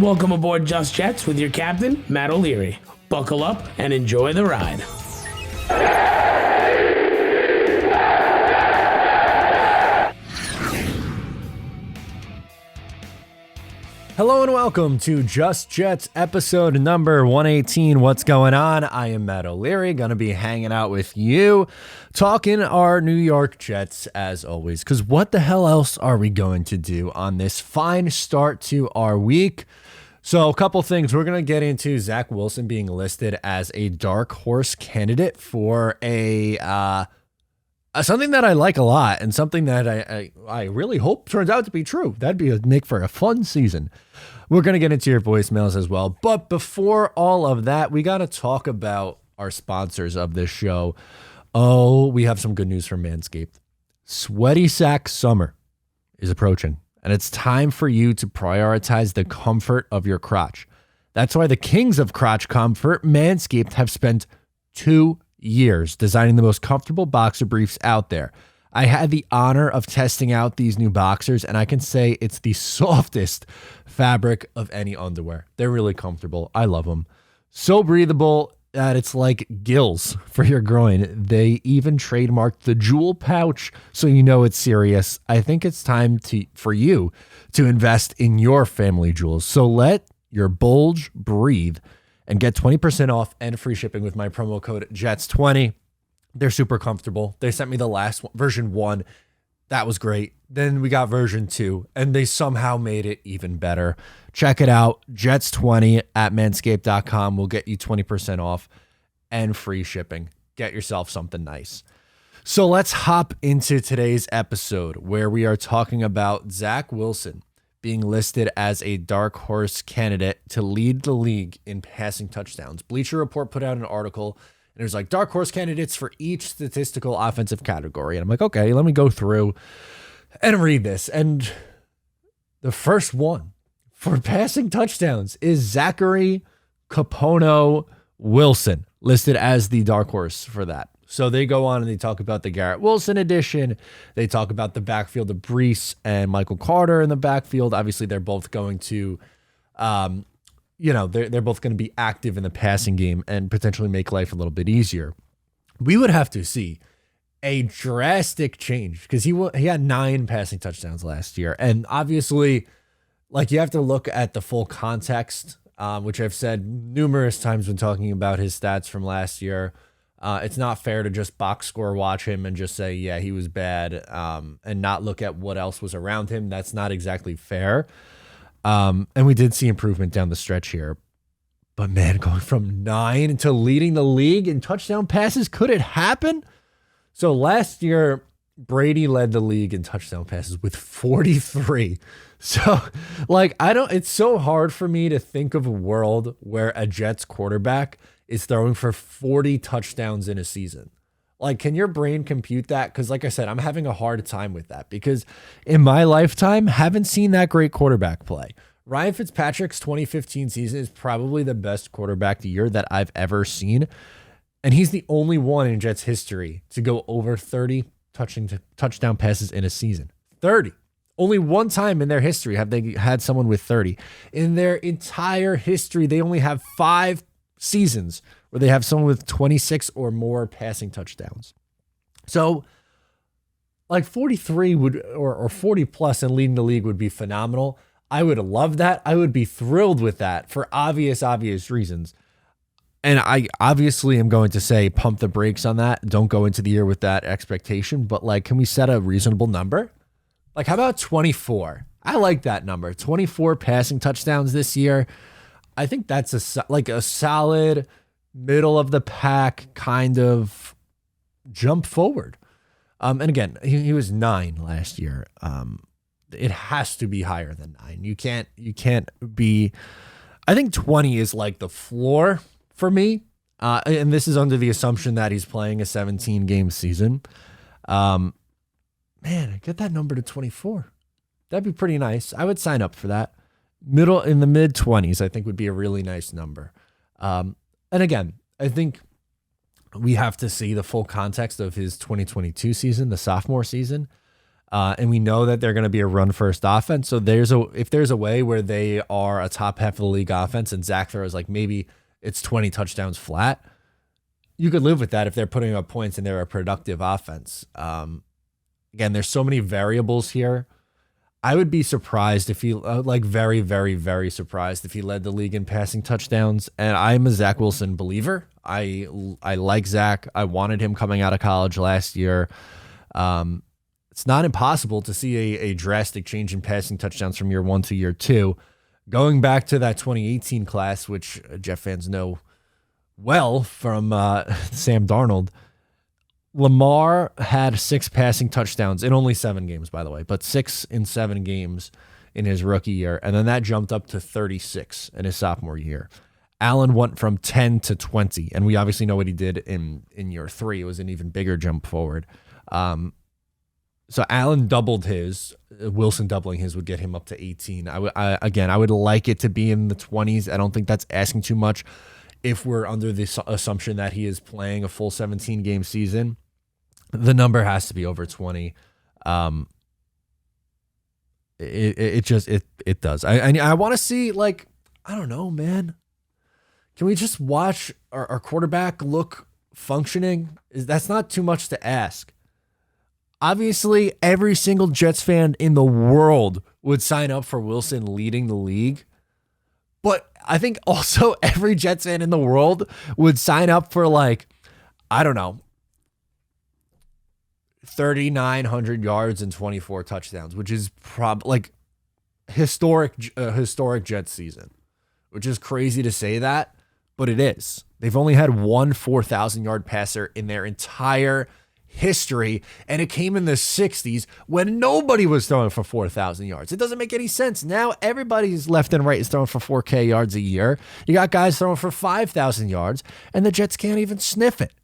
Welcome aboard Just Jets with your captain, Matt O'Leary. Buckle up and enjoy the ride. Hello and welcome to Just Jets episode number 118. What's going on? I am Matt O'Leary, going to be hanging out with you, talking our New York Jets as always, because what the hell else are we going to do on this fine start to our week? So a couple things. We're going to get into Zach Wilson being listed as a dark horse candidate for something that I like a lot and something that I really hope turns out to be true. That'd make for a fun season. We're going to get into your voicemails as well. But before all of that, we got to talk about our sponsors of this show. Oh, we have some good news from Manscaped. Sweaty sack summer is approaching, and it's time for you to prioritize the comfort of your crotch. That's why the kings of crotch comfort, Manscaped, have spent 2 years designing the most comfortable boxer briefs out there. I had the honor of testing out these new boxers, and I can say it's the softest fabric of any underwear. They're really comfortable. I love them. So breathable that it's like gills for your groin. They even trademarked the jewel pouch, so you know it's serious. I think it's time for you to invest in your family jewels. So let your bulge breathe and get 20% off and free shipping with my promo code JETS20. They're super comfortable. They sent me the last one, version 1. That was great. Then we got version 2, and they somehow made it even better. Check it out. JETS20 at manscaped.com will get you 20% off and free shipping. Get yourself something nice. So let's hop into today's episode where we are talking about Zach Wilson being listed as a dark horse candidate to lead the league in passing touchdowns. Bleacher Report put out an article, and it was like dark horse candidates for each statistical offensive category. And I'm like, okay, let me go through and read this. And the first one for passing touchdowns is Zachary Capono Wilson, listed as the dark horse for that. So they go on and they talk about the Garrett Wilson edition. They talk about the backfield of Breece and Michael Carter in the backfield. Obviously, they're both going to, they're both going to be active in the passing game and potentially make life a little bit easier. We would have to see a drastic change because he had 9 passing touchdowns last year. And obviously, like, you have to look at the full context, which I've said numerous times when talking about his stats from last year. It's not fair to just box score watch him and just say, yeah, he was bad, and not look at what else was around him. That's not exactly fair. And we did see improvement down the stretch here. But, man, going from 9 to leading the league in touchdown passes, could it happen? So last year, Brady led the league in touchdown passes with 43. So, it's so hard for me to think of a world where a Jets quarterback is throwing for 40 touchdowns in a season. Like, can your brain compute that? Because like I said, I'm having a hard time with that because in my lifetime, haven't seen that great quarterback play. Ryan Fitzpatrick's 2015 season is probably the best quarterback year that I've ever seen. And he's the only one in Jets history to go over 30 touchdown passes in a season. 30. Only one time in their history have they had someone with 30. In their entire history, they only have 5 seasons where they have someone with 26 or more passing touchdowns. So like 43 would, or 40 plus and leading the league would be phenomenal. I would love that. I would be thrilled with that for obvious reasons. And I obviously am going to say pump the brakes on that. Don't go into the year with that expectation, but like, can we set a reasonable number? Like, how about 24? I like that number. 24 passing touchdowns this year. I think that's a solid middle of the pack kind of jump forward. And again, he was 9 last year. It has to be higher than 9. You can't be. I think 20 is like the floor for me. And this is under the assumption that he's playing a 17 game season. Man, get that number to 24. That'd be pretty nice. I would sign up for that. Middle in the mid 20s, I think would be a really nice number. And again, I think we have to see the full context of his 2022 season, the sophomore season. And we know that they're going to be a run-first offense. So if there's a way where they are a top half of the league offense and Zach throws like maybe it's 20 touchdowns flat, you could live with that if they're putting up points and they're a productive offense. Again, there's so many variables here. I would be surprised if he, very, very, very surprised if he led the league in passing touchdowns. And I'm a Zach Wilson believer. I like Zach. I wanted him coming out of college last year. It's not impossible to see a drastic change in passing touchdowns from year 1 to year 2. Going back to that 2018 class, which Jet fans know well from Sam Darnold, Lamar had 6 passing touchdowns in only 7 games, by the way, but 6 in 7 games in his rookie year. And then that jumped up to 36 in his sophomore year. Allen went from 10 to 20, and we obviously know what he did in year 3. It was an even bigger jump forward. So Allen doubled his. Wilson doubling his would get him up to 18. I would like it to be in the 20s. I don't think that's asking too much if we're under the assumption that he is playing a full 17-game season. The number has to be over 20. It does. I want to see, like, I don't know, man. Can we just watch our quarterback look functioning? That's not too much to ask. Obviously, every single Jets fan in the world would sign up for Wilson leading the league. But I think also every Jets fan in the world would sign up for, like, I don't know, 3,900 yards and 24 touchdowns, which is probably like historic Jets season, which is crazy to say that, but it is. They've only had one 4,000-yard passer in their entire history, and it came in the 60s when nobody was throwing for 4,000 yards. It doesn't make any sense. Now everybody's left and right is throwing for 4K yards a year. You got guys throwing for 5,000 yards, and the Jets can't even sniff it.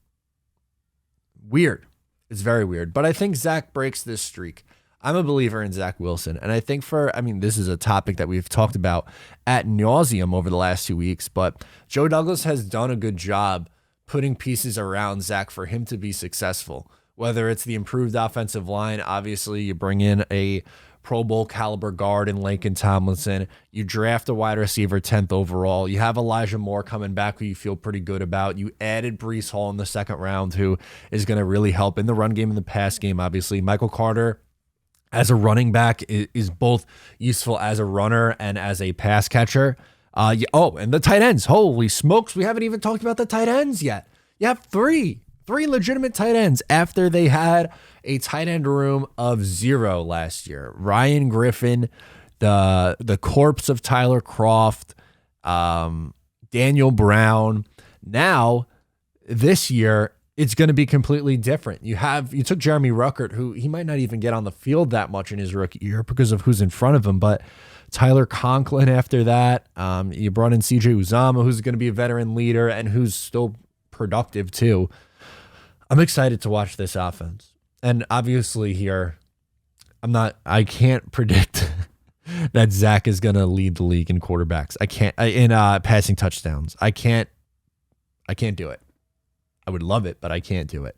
Weird. It's very weird. But I think Zach breaks this streak. I'm a believer in Zach Wilson, and I think this is a topic that we've talked about ad nauseum over the last 2 weeks, but Joe Douglas has done a good job putting pieces around Zach for him to be successful. Whether it's the improved offensive line, obviously you bring in a Pro Bowl caliber guard in Laken Tomlinson. You draft a wide receiver 10th overall. You have Elijah Moore coming back who you feel pretty good about. You added Breece Hall in the second round who is going to really help in the run game and the pass game, obviously. Michael Carter as a running back is both useful as a runner and as a pass catcher. And the tight ends. Holy smokes, we haven't even talked about the tight ends yet. You have three legitimate tight ends after they had a tight end room of 0 last year. Ryan Griffin, the corpse of Tyler Kroft, Daniel Brown. Now, this year, it's going to be completely different. You took Jeremy Ruckert, who he might not even get on the field that much in his rookie year because of who's in front of him, but Tyler Conklin after that. You brought in CJ Uzama, who's going to be a veteran leader and who's still productive too. I'm excited to watch this offense. And obviously here, I can't predict that Zach is going to lead the league in quarterbacks. In passing touchdowns. I can't do it. I would love it, but I can't do it.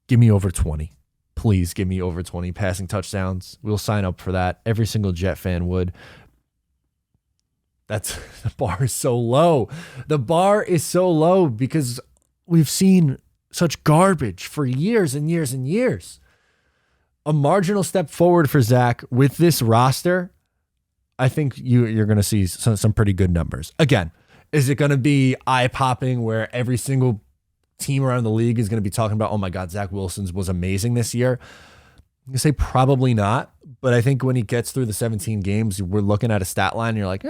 Give me over 20. Please give me over 20 passing touchdowns. We'll sign up for that. Every single Jet fan would. The bar is so low. The bar is so low because we've seen such garbage for years and years and years. A marginal step forward for Zach with this roster, I think you're going to see some pretty good numbers. Again, is it going to be eye-popping where every single team around the league is going to be talking about, oh my God, Zach Wilson's was amazing this year? I'm going to say probably not, but I think when he gets through the 17 games, we're looking at a stat line and you're like,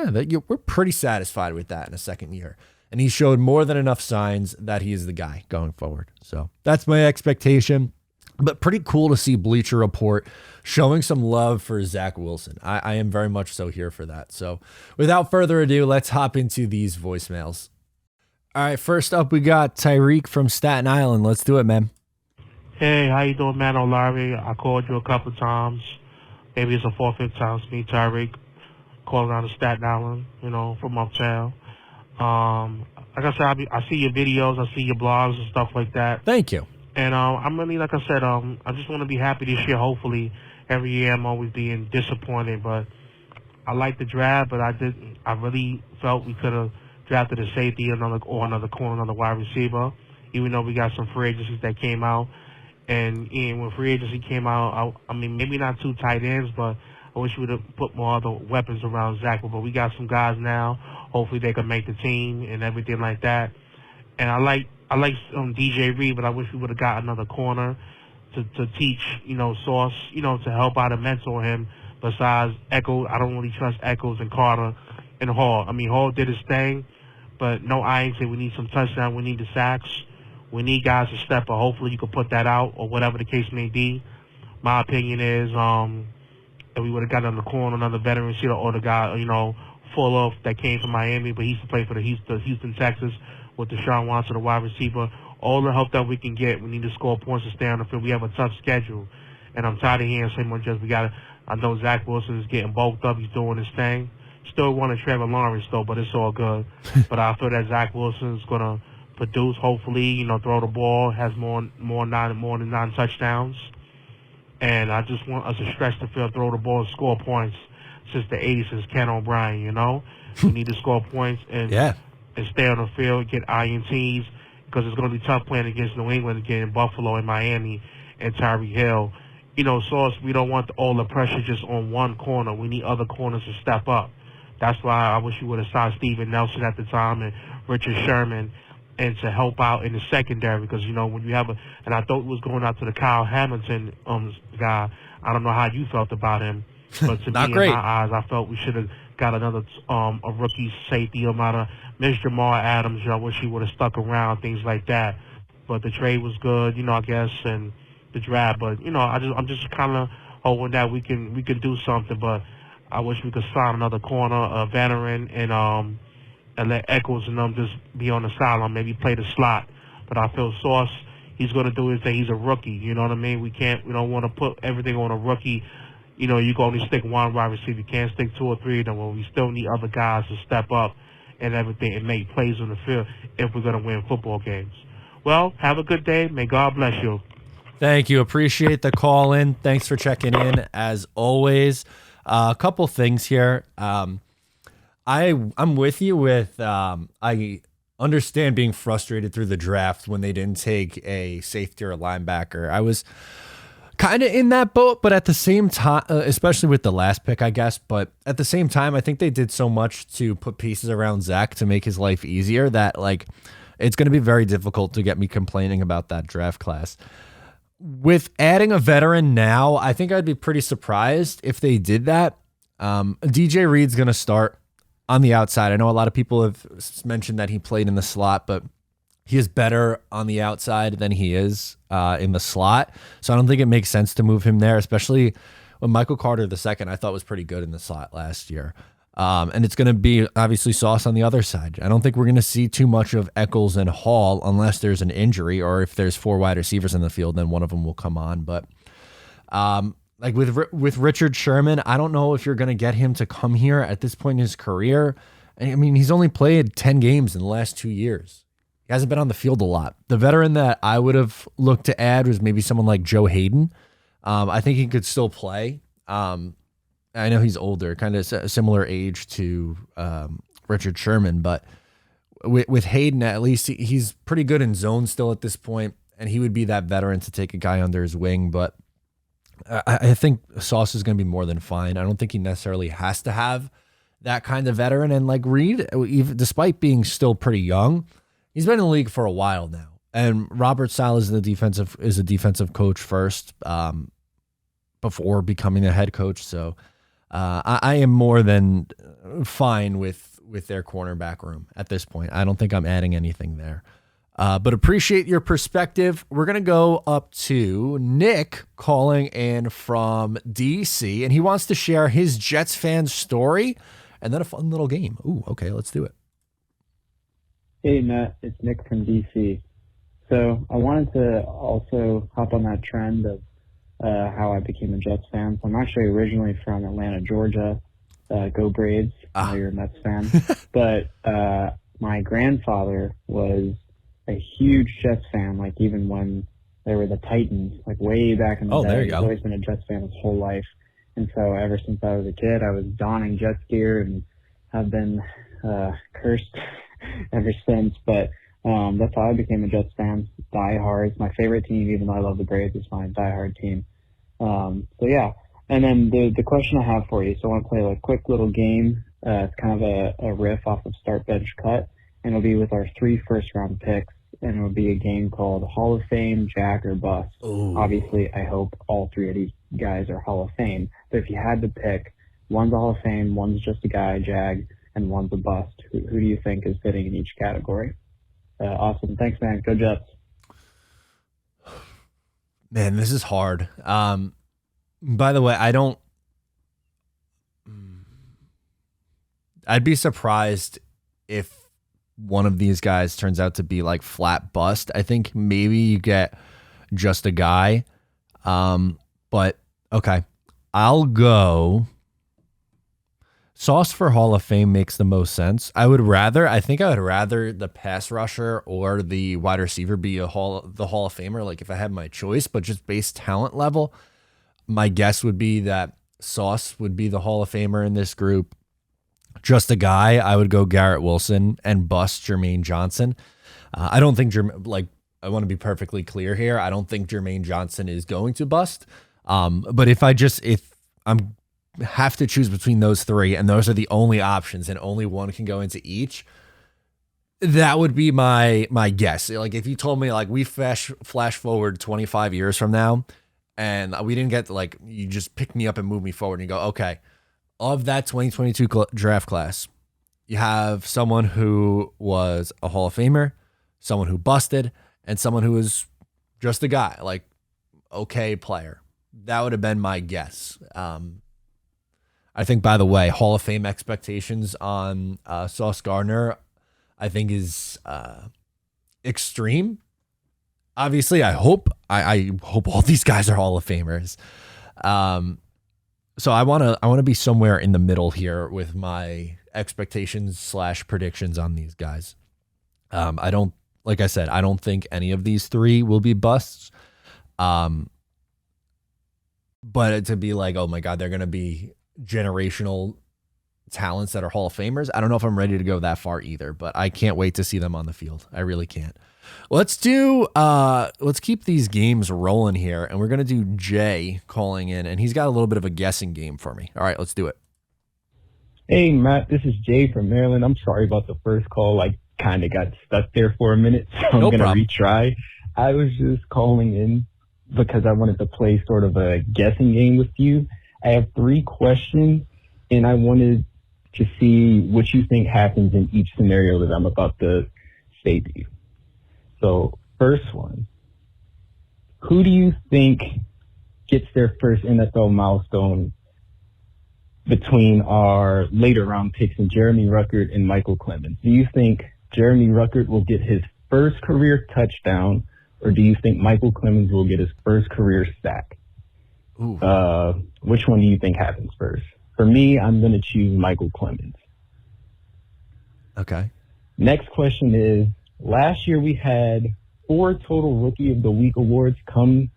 we're pretty satisfied with that in a second year. And he showed more than enough signs that he is the guy going forward. So that's my expectation. But pretty cool to see Bleacher Report showing some love for Zach Wilson. I am very much so here for that. So without further ado, let's hop into these voicemails. All right, first up, we got Tyreek from Staten Island. Let's do it, man. Hey, how you doing, man? O'Larry. I called you a couple times. Maybe it's the 4th, 5th time. It's me, Tyreek, calling out of Staten Island, from uptown. Like I said, I see your videos, I see your blogs and stuff like that. Thank you. And I'm really, like I said, I just want to be happy this year. Hopefully, every year I'm always being disappointed, but I like the draft, but I didn't. I really felt we could have drafted a safety, another corner, another wide receiver. Even though we got some free agencies that came out, and when free agency came out, I mean maybe not two tight ends, but I wish we would have put more other weapons around Zach. But we got some guys now. Hopefully they can make the team and everything like that. And I like DJ Reed, but I wish we would have got another corner to teach, Sauce, to help out and mentor him. Besides Echo, I don't really trust Echoes and Carter and Hall. I mean, Hall did his thing, but no, I ain't say we need some touchdown. We need the sacks. We need guys to step up. Hopefully you can put that out or whatever the case may be. My opinion is that we would have got another corner, another veteran receiver, or the guy, Fuller that came from Miami, but he used to play for the Houston Texans with Deshaun Watson, the wide receiver. All the help that we can get. We need to score points to stay on the field. We have a tough schedule. And I'm tired of hearing so much I know Zach Wilson is getting bulked up. He's doing his thing. Still want to Trevor Lawrence, though, but it's all good. But I feel that Zach Wilson is going to produce, hopefully, throw the ball, has more than 9 touchdowns. And I just want us to stretch the field, throw the ball, score points since the 80s, since Ken O'Brien, We need to score points and stay on the field, get INTs, because it's going to be tough playing against New England, again, Buffalo and Miami and Tyreek Hill. Sauce, we don't want all the pressure just on one corner. We need other corners to step up. That's why I wish you would have signed Steven Nelson at the time and Richard Sherman and to help out in the secondary because, when you have and I thought it was going out to the Kyle Hamilton guy. I don't know how you felt about him, but to me, great. in my eyes, I felt we should have got another a rookie safety amount of Miss Jamal Adams. I wish he would have stuck around, things like that. But the trade was good, I guess, and the draft. But I'm just kind of hoping that we can do something. But I wish we could sign another corner, a veteran, and let Echoes and them just be on the sideline, maybe play the slot. But I feel Sauce, he's going to do his thing. He's a rookie. You know what I mean? We don't want to put everything on a rookie. You can only stick one wide receiver. You can't stick two or three of them. Well, we still need other guys to step up and everything and make plays on the field if we're going to win football games. Well, have a good day. May God bless you. Thank you. Appreciate the call in. Thanks for checking in as always. A couple things here. I'm with you with I understand being frustrated through the draft when they didn't take a safety or a linebacker. I was kind of in that boat, but at the same time, especially with the last pick, I guess, but at the same time, I think they did so much to put pieces around Zach to make his life easier that it's going to be very difficult to get me complaining about that draft class. With adding a veteran now, I think I'd be pretty surprised if they did that. DJ Reed's going to start on the outside. I know a lot of people have mentioned that he played in the slot, but he is better on the outside than he is in the slot. So I don't think it makes sense to move him there, especially when Michael Carter II I thought was pretty good in the slot last year. And it's going to be obviously Sauce on the other side. I don't think we're going to see too much of Echols and Hall unless there's an injury or if there's 4 wide receivers in the field, then one of them will come on. But with Richard Sherman, I don't know if you're going to get him to come here at this point in his career. I mean, he's only played 10 games in the last 2 years. He hasn't been on the field a lot. The veteran that I would have looked to add was maybe someone like Joe Hayden. I think he could still play. I know he's older, kind of a similar age to Richard Sherman, but with Hayden, at least he's pretty good in zone still at this point, and he would be that veteran to take a guy under his wing. But I think Sauce is going to be more than fine. I don't think he necessarily has to have that kind of veteran. And like Reed, even despite being still pretty young, he's been in the league for a while now. And Robert Saleh is a defensive coach first before becoming a head coach. So I am more than fine with their cornerback room at this point. I don't think I'm adding anything there. But appreciate your perspective. We're going to go up to Nick calling in from DC, and he wants to share his Jets fan story and then a fun little game. Ooh, okay, let's do it. Hey, Matt, it's Nick from DC. So I wanted to also hop on that trend of how I became a Jets fan. So I'm actually originally from Atlanta, Georgia. Go Braves. I know you're a Mets fan. But my grandfather was a huge Jets fan, like even when They were the Titans, like way back in the Oh, day. there you He's go. always been a Jets fan his whole life. And so ever since I was a kid, I was donning Jets gear and have been cursed ever since. But that's how I became a Jets fan. Die hard. It's my favorite team, even though I love the Braves. It's my diehard team. So yeah. And then the question I have for you, so I want to play a quick little game. It's kind of a riff off of Start Bench Cut, and it'll be with our 3 first-round picks, and it'll be a game called Hall of Fame, Jack, or Bust. Ooh. Obviously, I hope all 3 of these guys are Hall of Fame, but if you had to pick, one's a Hall of Fame, one's just a guy, Jag, and one's a bust, who do you think is fitting in each category? Awesome. Thanks, man. Go Jets. Man, this is hard. By the way, I'd be surprised if one of these guys turns out to be like flat bust. I think maybe you get just a guy. But okay, I'll go. Sauce for Hall of Fame makes the most sense. I would rather the pass rusher or the wide receiver be the Hall of Famer, like if I had my choice, but just base talent level, my guess would be that Sauce would be the Hall of Famer in this group. Just a guy, I would go Garrett Wilson and bust Jermaine Johnson. I don't think I want to be perfectly clear here. I don't think Jermaine Johnson is going to bust. But if I'm have to choose between those 3, and those are the only options, and only one can go into each, that would be my guess. Like if you told me like we flash forward 25 years from now, and we didn't get you just pick me up and move me forward, and you go, okay, of that 2022 draft class, you have someone who was a Hall of Famer, someone who busted, and someone who was just a guy, like okay player. That would have been my guess. I think, by the way, Hall of Fame expectations on Sauce Gardner, I think is extreme. Obviously, I hope all these guys are Hall of Famers. So I want to be somewhere in the middle here with my expectations / predictions on these guys. Like I said, I don't think any of these 3 will be busts. But to be like, oh my God, they're going to be generational talents that are Hall of Famers, I don't know if I'm ready to go that far either, but I can't wait to see them on the field. I really can't. Let's keep these games rolling here, and we're going to do Jay calling in, and he's got a little bit of a guessing game for me. All right, let's do it. Hey, Matt, this is Jay from Maryland. I'm sorry about the first call. I kind of got stuck there for a minute, so I'm going to retry. I was just calling in because I wanted to play sort of a guessing game with you. I have 3 questions, and I wanted to see what you think happens in each scenario that I'm about to say to you. So, first one, who do you think gets their first NFL milestone between our later round picks in Jeremy Ruckert and Michael Clemens? Do you think Jeremy Ruckert will get his first career touchdown, or do you think Michael Clemens will get his first career sack? Which one do you think happens first? For me, I'm going to choose Michael Clemens. Okay. Next question is, last year we had 4 total Rookie of the Week awards come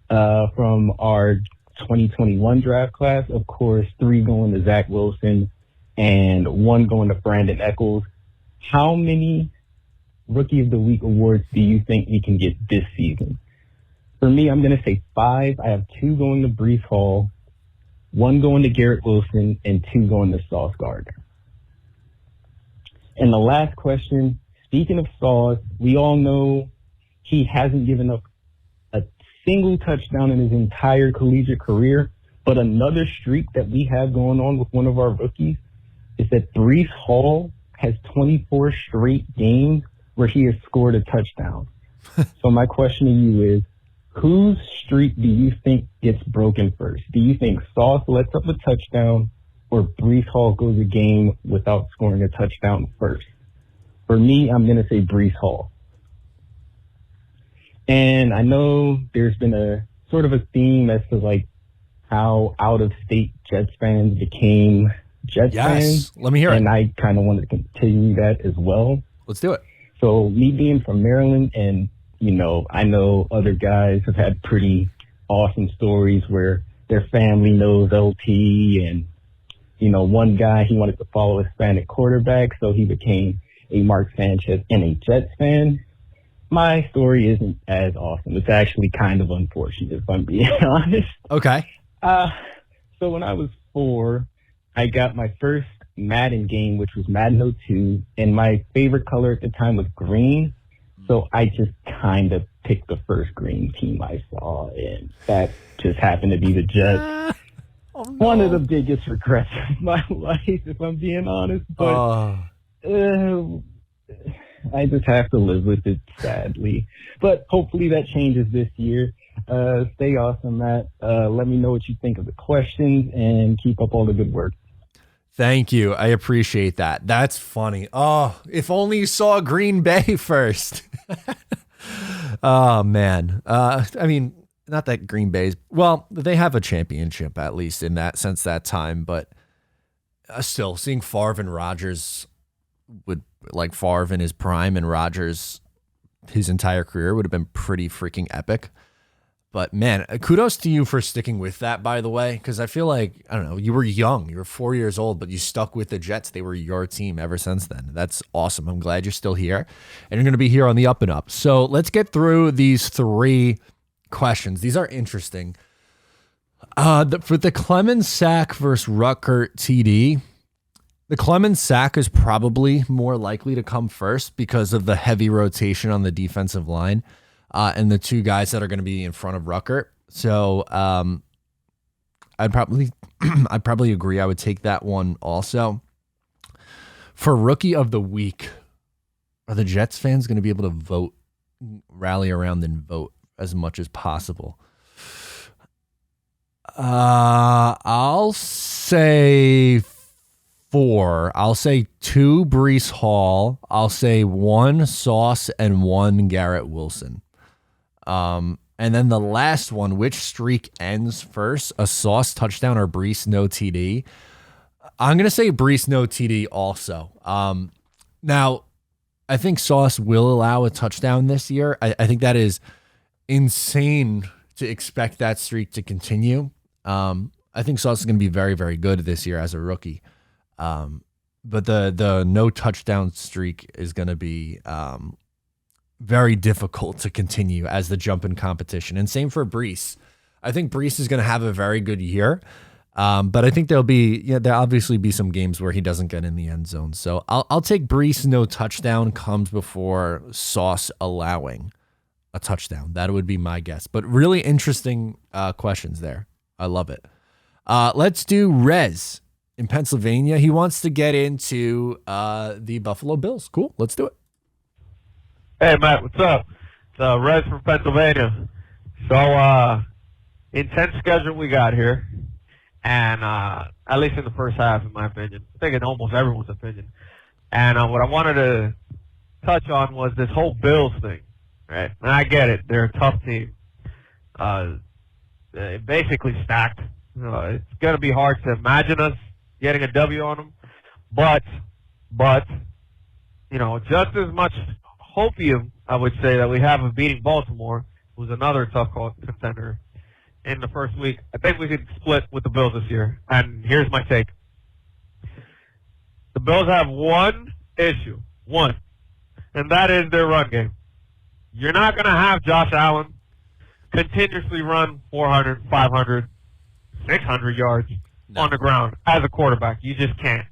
from our 2021 draft class. Of course, 3 going to Zach Wilson and 1 going to Brandon Echols. How many Rookie of the Week awards do you think we can get this season? For me, I'm going to say 5. I have 2 going to Breece Hall, 1 going to Garrett Wilson, and 2 going to Sauce Gardner. And the last question, speaking of Sauce, we all know he hasn't given up a single touchdown in his entire collegiate career, but another streak that we have going on with one of our rookies is that Breece Hall has 24 straight games where he has scored a touchdown. So my question to you is, whose streak do you think gets broken first? Do you think Sauce lets up a touchdown or Breece Hall goes a game without scoring a touchdown first? For me, I'm going to say Breece Hall. And I know there's been a sort of a theme as to how out-of-state Jets fans became Jets fans. Let me hear it. And I kind of wanted to continue that as well. Let's do it. So me being from Maryland and, I know other guys have had pretty awesome stories where their family knows LT, and one guy, he wanted to follow a Hispanic quarterback, so he became a Mark Sanchez and a Jets fan. My story isn't as awesome. It's actually kind of unfortunate, if I'm being honest. Okay. So when I was 4, I got my first Madden game, which was Madden 02, and my favorite color at the time was green. So I just kind of picked the first green team I saw, and that just happened to be the Jets. Oh, no. One of the biggest regrets of my life, if I'm being honest. But I just have to live with it, sadly. But hopefully that changes this year. Stay awesome, Matt. Let me know what you think of the questions, and keep up all the good work. Thank you. I appreciate that. That's funny. Oh, if only you saw Green Bay first. Oh, man. I mean, not that Green Bay's, well, they have a championship, at least in that sense, that time, but still seeing Favre and Rodgers Favre in his prime and Rodgers his entire career would have been pretty freaking epic. But man, kudos to you for sticking with that, by the way, because I feel like, I don't know, you were young, you were 4 years old, but you stuck with the Jets. They were your team ever since then. That's awesome. I'm glad you're still here, and you're going to be here on the up and up. So let's get through these 3 questions. These are interesting. For the Clemens sack versus Ruckert TD, the Clemens sack is probably more likely to come first because of the heavy rotation on the defensive line. And the 2 guys that are going to be in front of Ruckert. So I'd probably agree. I would take that one also. For Rookie of the Week, are the Jets fans going to be able to rally around and vote as much as possible? I'll say 4. I'll say 2 Breece Hall. I'll say 1 Sauce and 1 Garrett Wilson. And then the last one, which streak ends first, a Sauce touchdown or Breece no TD? I'm going to say Breece no TD also. Now, I think Sauce will allow a touchdown this year. I think that is insane to expect that streak to continue. I think Sauce is going to be very, very good this year as a rookie. But the no touchdown streak is going to be very difficult to continue as the jump in competition. And same for Breece. I think Breece is going to have a very good year. But I think there'll obviously be some games where he doesn't get in the end zone. So I'll take Breece no touchdown comes before Sauce allowing a touchdown. That would be my guess. But really interesting questions there. I love it. Let's do Rez in Pennsylvania. He wants to get into the Buffalo Bills. Cool. Let's do it. Hey, Matt, what's up? It's Rez from Pennsylvania. So, intense schedule we got here. And at least in the first half, in my opinion. I think in almost everyone's opinion. And what I wanted to touch on was this whole Bills thing, right? And I get it. They're a tough team. Basically stacked. It's going to be hard to imagine us getting a W on them. But just as much hopium, I would say, that we have of beating Baltimore, who's another tough contender, in the first week, I think we could split with the Bills this year. And here's my take. The Bills have one issue, and that is their run game. You're not going to have Josh Allen continuously run 400, 500, 600 yards on the ground as a quarterback. You just can't.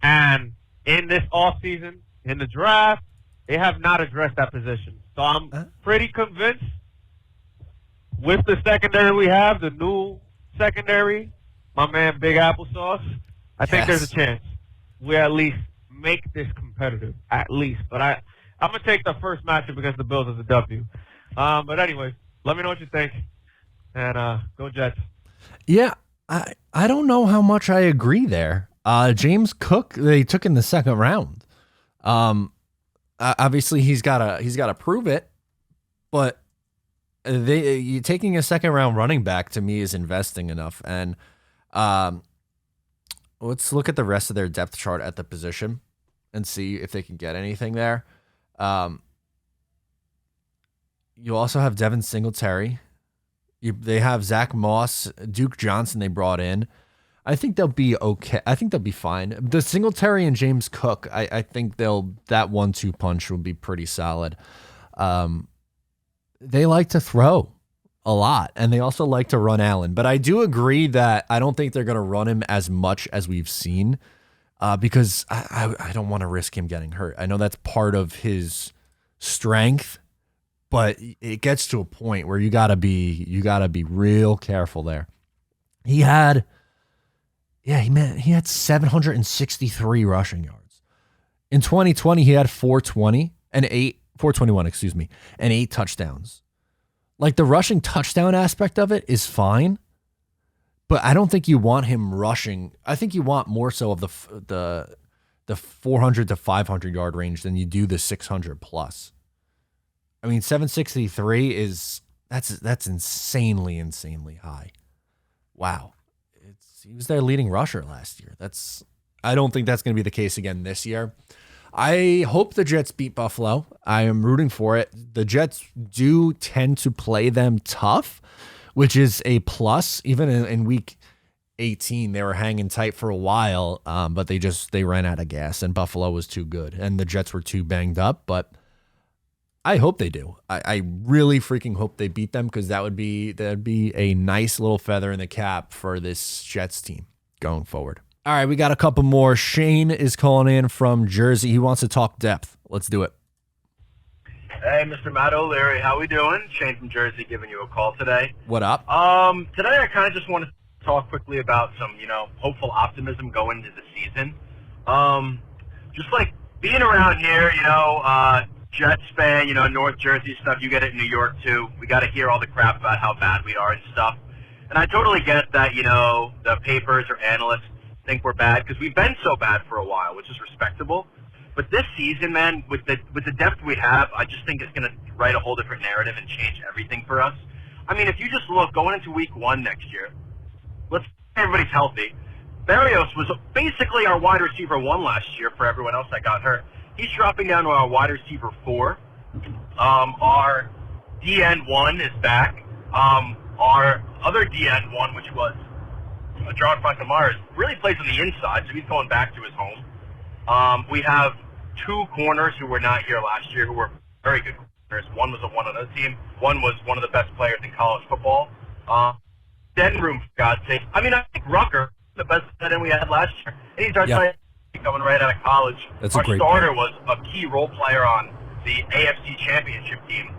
And in this offseason, in the draft, they have not addressed that position. So I'm pretty convinced with the secondary we have, the new secondary, my man Big Applesauce, I think there's a chance we at least make this competitive, at least. But I'm going to take the first matchup against the Bills as a W. But anyway, let me know what you think. And go Jets. Yeah, I don't know how much I agree there. James Cook, they took in the second round. Obviously, he's got to prove it, but taking a second round running back to me is investing enough. And let's look at the rest of their depth chart at the position and see if they can get anything there. You also have Devin Singletary. They have Zach Moss, Duke Johnson they brought in. I think they'll be okay. I think they'll be fine. The Singletary and James Cook, I think that 1-2 punch will be pretty solid. They like to throw a lot, and they also like to run Allen. But I do agree that I don't think they're going to run him as much as we've seen because I don't want to risk him getting hurt. I know that's part of his strength, but it gets to a point where you gotta be real careful there. He had 763 rushing yards. In 2020, he had 421, and 8 touchdowns. Like the rushing touchdown aspect of it is fine, but I don't think you want him rushing. I think you want more so of the 400 to 500 yard range than you do the 600 plus. I mean, 763 that's insanely high. Wow. He was their leading rusher last year. I don't think that's going to be the case again this year. I hope the Jets beat Buffalo. I am rooting for it. The Jets do tend to play them tough, which is a plus. Even in week 18, they were hanging tight for a while, but they ran out of gas, and Buffalo was too good, and the Jets were too banged up, but I hope they do. I really freaking hope they beat them because that'd be a nice little feather in the cap for this Jets team going forward. All right, we got a couple more. Shane is calling in from Jersey. He wants to talk depth. Let's do it. Hey, Mr. Matt O'Leary, how we doing? Shane from Jersey giving you a call today. What up? Today I kind of just want to talk quickly about some, hopeful optimism going into the season. Just like being around here, Jets fan, North Jersey stuff, you get it in New York too. We got to hear all the crap about how bad we are and stuff. And I totally get that, the papers or analysts think we're bad because we've been so bad for a while, which is respectable. But this season, man, with the depth we have, I just think it's going to write a whole different narrative and change everything for us. I mean, if you just look, going into week 1 next year, let's say everybody's healthy. Barrios was basically our wide receiver 1 last year for everyone else that got hurt. He's dropping down to our wide receiver 4. Our DN1 is back. Our other DN1, which was John Frankamara, really plays on the inside, so he's going back to his home. We have 2 corners who were not here last year who were very good corners. One was on another team. One was one of the best players in college football. Den room, for God's sake. I mean, I think Rucker, the best tight end we had last year, and he's our tight end coming right out of college. That's our a great starter point. was a key role player on the AFC Championship team.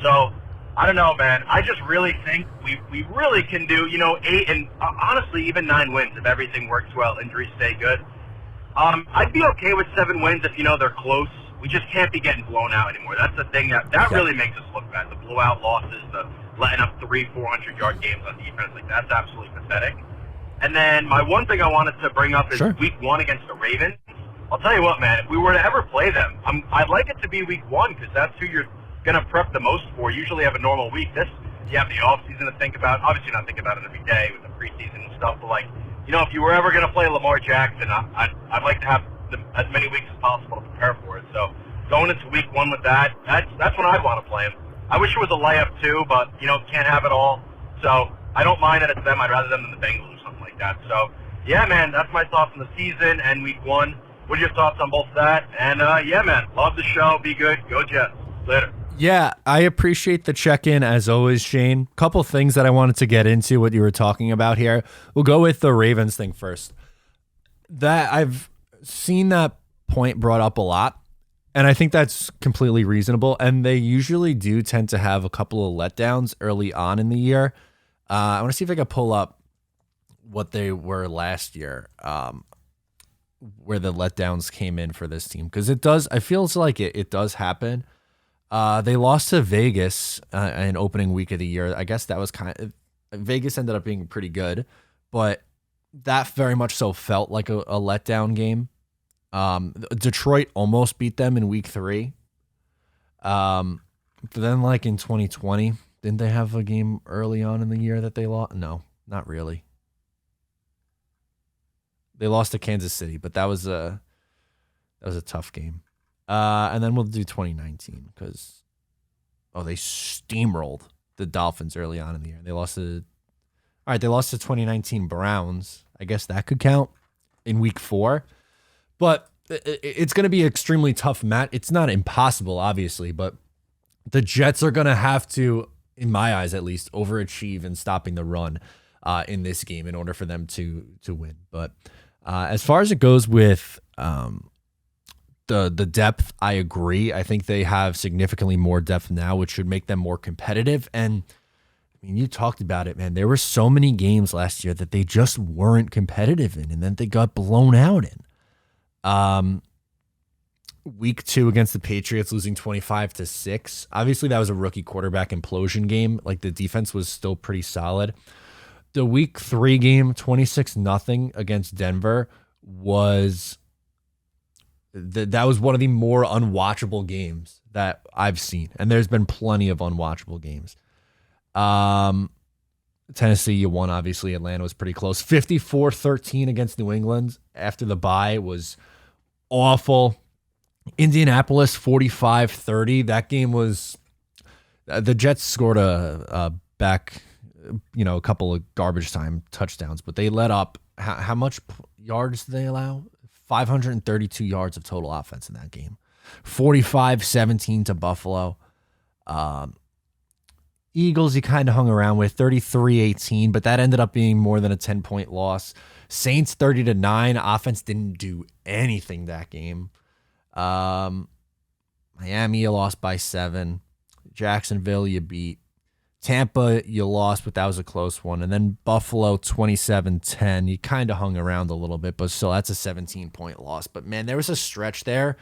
So, I don't know, man. I just really think we really can do, 8 and honestly even 9 wins if everything works well, injuries stay good. I'd be okay with 7 wins if, they're close. We just can't be getting blown out anymore. That's the thing that really makes us look bad. The blowout losses, the letting up 400-yard games on defense, that's absolutely pathetic. And then my one thing I wanted to bring up is week 1 against the Ravens. I'll tell you what, man, if we were to ever play them, I'd like it to be week 1 because that's who you're going to prep the most for. Usually have a normal week. This, you have the offseason to think about. Obviously not think about it every day with the preseason and stuff, but if you were ever going to play Lamar Jackson, I'd like to have as many weeks as possible to prepare for it. So going into week 1 with that's when I'd want to play him. I wish it was a layup too, but can't have it all. So I don't mind that it's them. I'd rather them than the Bengals or something like that. So yeah, man, that's my thoughts on the season and week 1. What are your thoughts on both of that? And yeah, man, love the show. Be good. Go Jets. Later. Yeah, I appreciate the check-in as always, Shane. Couple things that I wanted to get into what you were talking about here. We'll go with the Ravens thing first. That I've seen that point brought up a lot, and I think that's completely reasonable. And they usually do tend to have a couple of letdowns early on in the year. I want to see if I can pull up what they were last year, where the letdowns came in for this team, because it does. I feel like it does happen. They lost to Vegas in opening week of the year. I guess that was Vegas ended up being pretty good, but that very much so felt like a letdown game. Detroit almost beat them in week 3. But then in 2020, didn't they have a game early on in the year that they lost? No, not really. They lost to Kansas City, but that was a tough game. And then we'll do 2019 because, Oh, they steamrolled the Dolphins early on in the year. They lost to 2019 Browns. I guess that could count in week 4. But it's going to be extremely tough, Matt. It's not impossible, obviously, but the Jets are going to have to, in my eyes at least, overachieve in stopping the run in this game in order for them to win. But as far as it goes with the depth, I agree. I think they have significantly more depth now, which should make them more competitive. And I mean, you talked about it, man. There were so many games last year that they just weren't competitive in, and then they got blown out in. Week 2 against the Patriots, losing 25-6. Obviously, that was a rookie quarterback implosion game. Like, the defense was still pretty solid. The week 3 game, 26-0 against Denver, was that was one of the more unwatchable games that I've seen. And there's been plenty of unwatchable games. Tennessee, you won, obviously. Atlanta was pretty close. 54-13 against New England after the bye was awful. Indianapolis, 45-30. That game was the Jets scored a couple of garbage time touchdowns, but they let up how much yards did they allow? 532 yards of total offense in that game. 45-17 to Buffalo. Eagles, you kind of hung around with 33-18, but that ended up being more than a 10-point loss. Saints 30-9. Offense didn't do anything that game. Miami, you lost by 7. Jacksonville, you beat. Tampa, you lost, but that was a close one. And then Buffalo, 27-10. You kind of hung around a little bit, but still, that's a 17-point loss. But, man, there was a stretch there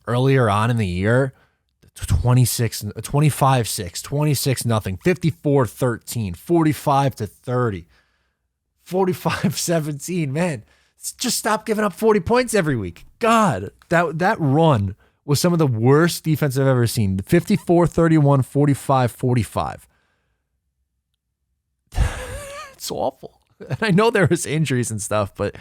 earlier on in the year. 25-6, 26-0, 54-13, 45-30, 45-17. Man, just stop giving up 40 points every week. God, that run was some of the worst defense I've ever seen. 54-31, 45-45. It's awful. And I know there was injuries and stuff, but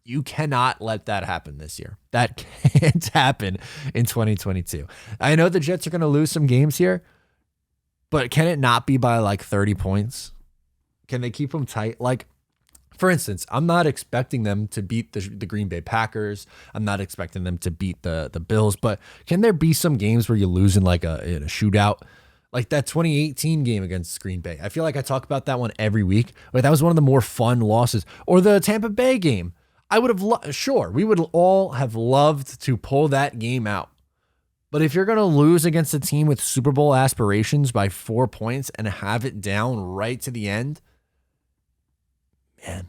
you cannot let that happen this year. That can't happen in 2022. I know the Jets are going to lose some games here, but can it not be by like 30 points? Can they keep them tight? Like, for instance, I'm not expecting them to beat the Green Bay Packers. I'm not expecting them to beat the Bills, but can there be some games where you lose in like in a shootout? Like that 2018 game against Green Bay. I feel like I talk about that one every week, but that was one of the more fun losses. Or the Tampa Bay game. I would have, we would all have loved to pull that game out. But if you're going to lose against a team with Super Bowl aspirations by 4 points and have it down right to the end, man,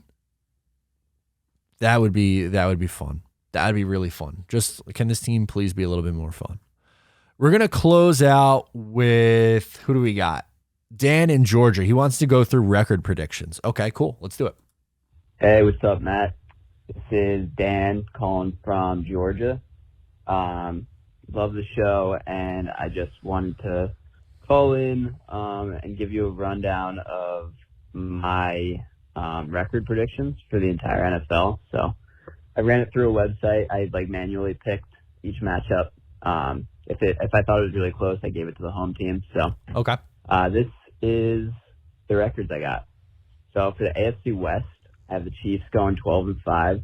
that would be fun. That would be really fun. Just, can this team please be a little bit more fun? We're going to close out with, who do we got? Dan in Georgia. He wants to go through record predictions. Okay, cool. Let's do it. Hey, what's up, Matt? This is Dan calling from Georgia. Love the show, and I just wanted to call in and give you a rundown of my record predictions for the entire NFL. So I ran it through a website. I manually picked each matchup. If I thought it was really close, I gave it to the home team. So okay, this is the records I got. So for the AFC West, I have the Chiefs going 12-5,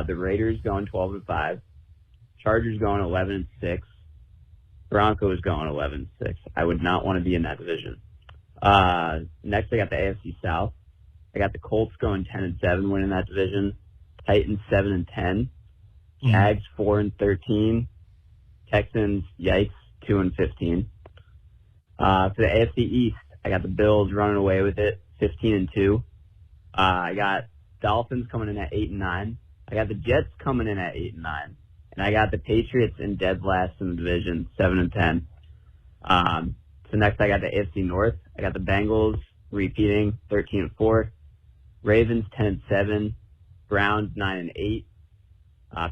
the Raiders going 12-5, Chargers going 11-6, Broncos going 11-6. I would not want to be in that division. Next, I got the AFC South. I got the Colts going 10-7, winning that division. Titans 7-10, Jags 4-13, Texans, yikes, 2-15. For the AFC East, I got the Bills running away with it, 15-2. I got Dolphins coming in at 8-9. I got the Jets coming in at 8-9, and I got the Patriots in dead last in the division, 7-10. So next, I got the AFC North. I got the Bengals repeating, 13-4. Ravens 10-7. Browns 9-8.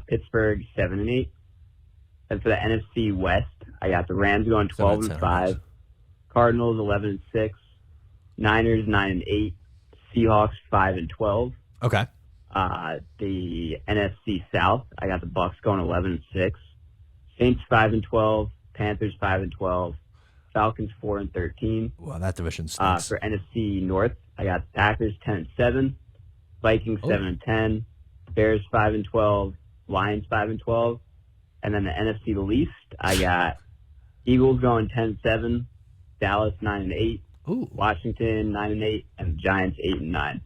Pittsburgh 7-8. And for the NFC West, I got the Rams going 12-5. Cardinals 11-6. Niners 9-8. Seahawks 5-12. Okay. The NFC South, I got the Bucks going 11-6. Saints 5-12. Panthers 5-12, Falcons 4-13. Wow, that division stinks. For NFC North, I got Packers 10-7, Vikings 7-10, Bears 5-12, Lions 5-12, and then the NFC least, I got Eagles going 10-7, Dallas 9-8, Washington 9-8, and Giants 8-9.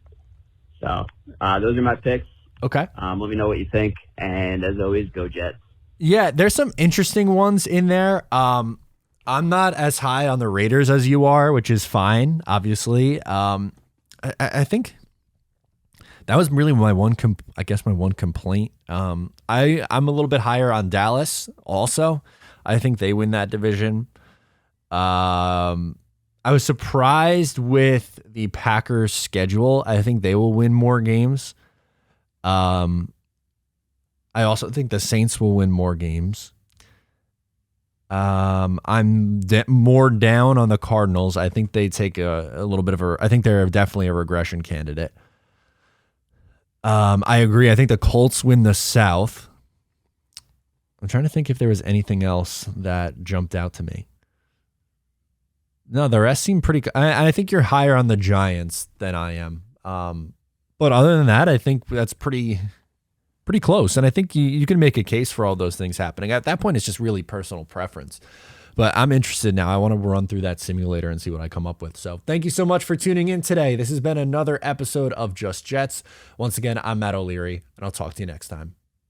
So those are my picks. Okay. Let me know what you think, and as always, go Jets. Yeah, there's some interesting ones in there. I'm not as high on the Raiders as you are, which is fine, obviously. I think that was really my one complaint. I'm a little bit higher on Dallas also. I think they win that division. I was surprised with the Packers' schedule. I think they will win more games. I also think the Saints will win more games. I'm more down on the Cardinals. I think they take a little bit of I think they're definitely a regression candidate. I agree. I think the Colts win the South. I'm trying to think if there was anything else that jumped out to me. No, the rest seem pretty. I think you're higher on the Giants than I am. But other than that, I think that's pretty close. And I think you can make a case for all those things happening. At that point, it's just really personal preference. But I'm interested now. I want to run through that simulator and see what I come up with. So thank you so much for tuning in today. This has been another episode of Just Jets. Once again, I'm Matt O'Leary, and I'll talk to you next time.